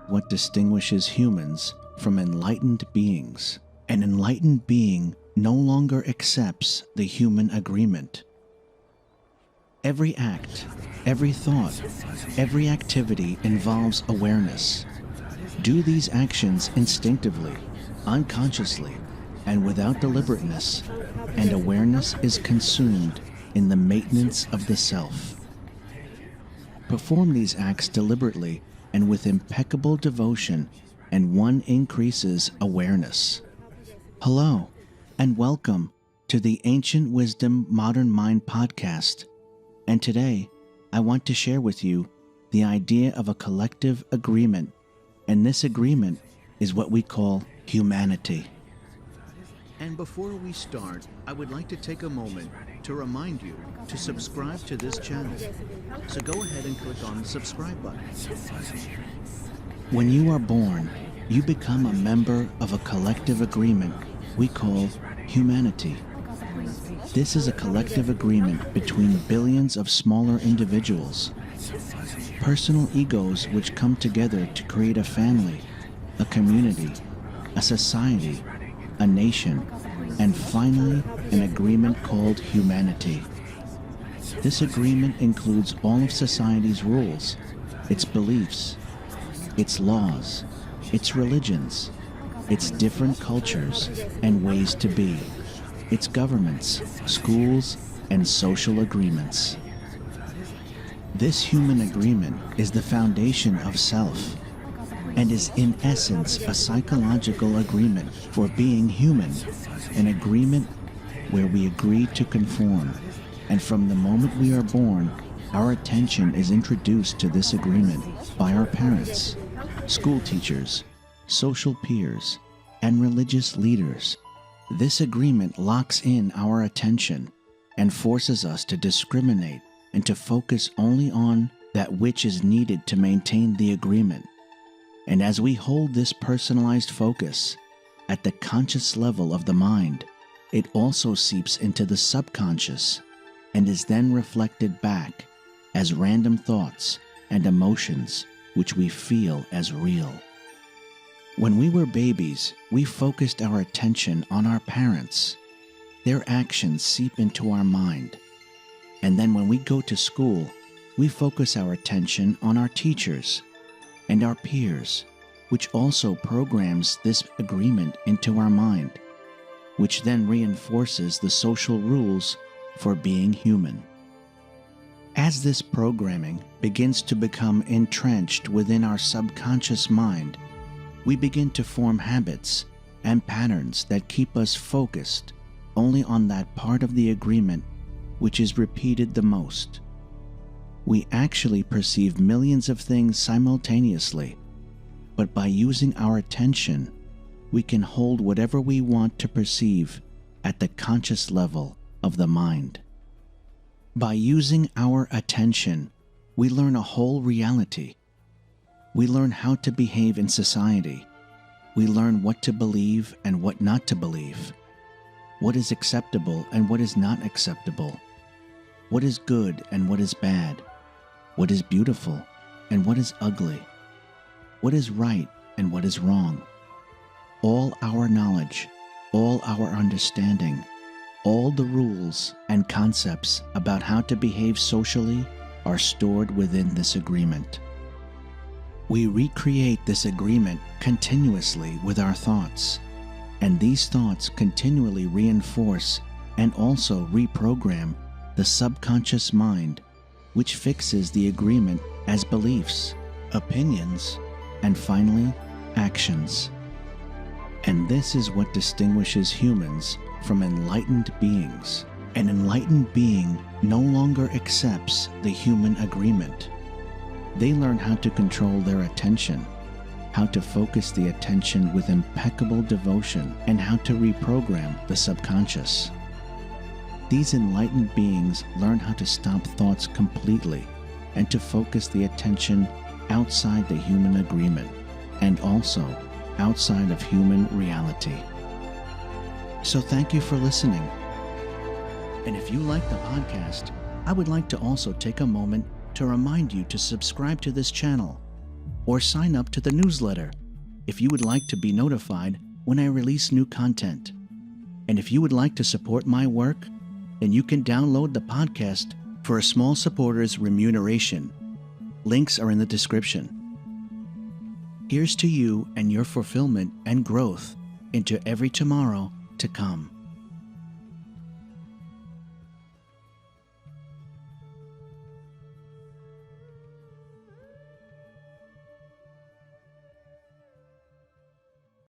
what distinguishes humans from enlightened beings. An enlightened being no longer accepts the human agreement. Every act, every thought, every activity involves awareness. Do these actions instinctively, unconsciously, and without deliberateness, and awareness is consumed in the maintenance of the self. Perform these acts deliberately and with impeccable devotion, and one increases awareness. Hello, and welcome to the Ancient Wisdom Modern Mind podcast. And today, I want to share with you the idea of a collective agreement, and this agreement is what we call humanity. And before we start, I would like to take a moment to remind you to subscribe to this channel. So go ahead and click on the subscribe button. When you are born, you become a member of a collective agreement we call humanity. This is a collective agreement between billions of smaller individuals, personal egos which come together to create a family, a community, a society, a nation, and finally an agreement called humanity. This agreement includes all of society's rules, its beliefs, its laws, its religions, its different cultures and ways to be, its governments, schools, and social agreements. This human agreement is the foundation of self and is in essence a psychological agreement for being human, an agreement where we agree to conform, and from the moment we are born, our attention is introduced to this agreement by our parents, school teachers, social peers, and religious leaders. This agreement locks in our attention and forces us to discriminate and to focus only on that which is needed to maintain the agreement. And as we hold this personalized focus at the conscious level of the mind, it also seeps into the subconscious and is then reflected back as random thoughts and emotions which we feel as real. When we were babies, we focused our attention on our parents. Their actions seep into our mind. And then when we go to school, we focus our attention on our teachers and our peers, which also programs this agreement into our mind, which then reinforces the social rules for being human. As this programming begins to become entrenched within our subconscious mind, we begin to form habits and patterns that keep us focused only on that part of the agreement which is repeated the most. We actually perceive millions of things simultaneously, but by using our attention, we can hold whatever we want to perceive at the conscious level of the mind. By using our attention, we learn a whole reality. We learn how to behave in society. We learn what to believe and what not to believe, what is acceptable and what is not acceptable, what is good and what is bad, what is beautiful and what is ugly, what is right and what is wrong. All our knowledge, all our understanding, all the rules and concepts about how to behave socially are stored within this agreement. We recreate this agreement continuously with our thoughts, and these thoughts continually reinforce and also reprogram the subconscious mind, which fixes the agreement as beliefs, opinions, and finally, actions. And this is what distinguishes humans from enlightened beings. An enlightened being no longer accepts the human agreement. They learn how to control their attention, how to focus the attention with impeccable devotion, and how to reprogram the subconscious. These enlightened beings learn how to stop thoughts completely and to focus the attention outside the human agreement and also outside of human reality. So thank you for listening. And if you like the podcast, I would like to also take a moment to remind you to subscribe to this channel or sign up to the newsletter if you would like to be notified when I release new content. And if you would like to support my work, then you can download the podcast for a small supporter's remuneration. Links are in the description. Here's to you and your fulfillment and growth into every tomorrow to come.